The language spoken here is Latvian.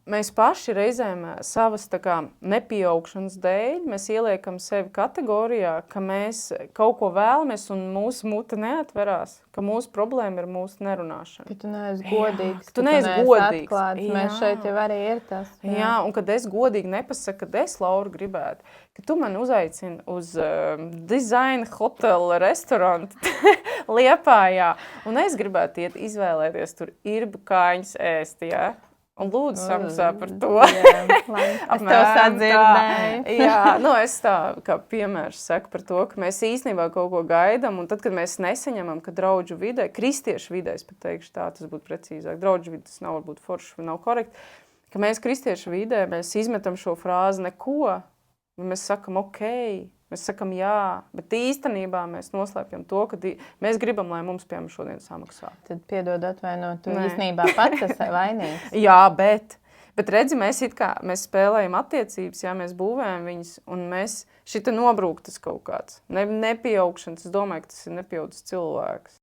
mēs paši reizēm savas tā kā nepieaugšanas dēļ, mēs ieliekam sevi kategorijā, ka mēs kaut ko vēlamies un mūsu mute neatverās, ka mūsu problēma ir mūsu nerunāšana. Ka tu neesi godīgs, ka tu neesi godīgs. atklāts. Mēs šeit jau arī ir tas. Jā, un kad es godīgi nepasaku, kad es, Laura, gribētu, ka tu mani uzaicini uz design hotelu restorantu Liepājā, un es gribētu iet izvēlēties tur irbu kāņas ēst, jā. Un lūdzu samaksā par to. Jā, es tev sadzirdēju. Jā, es tā kā piemērs saku par to, ka mēs īstenībā kaut ko gaidām, un tad, kad mēs nesaņemam, ka draudžu vidē, kristiešu vidē, es pat teikšu tā, tas būtu precīzāk, draudžu vidē, tas nav varbūt forši, nav korekti, ka mēs kristiešu vidē, mēs izmetam šo frāzi neko, un mēs sakam okei. Mēs sakam jā, bet īstenībā mēs noslēpjam to, ka mēs gribam, lai mums, piemēram, šodien samaksā. Tad piedod atvainot, tu īstenībā pats esi vainīgs. Jā, bet redzi, mēs spēlējam attiecības, jā, mēs būvējam viņas, un mēs šita nobrūk tas kaut kāds. Nepieaugšanas, es domāju, ka tas ir nepieaudzis cilvēks.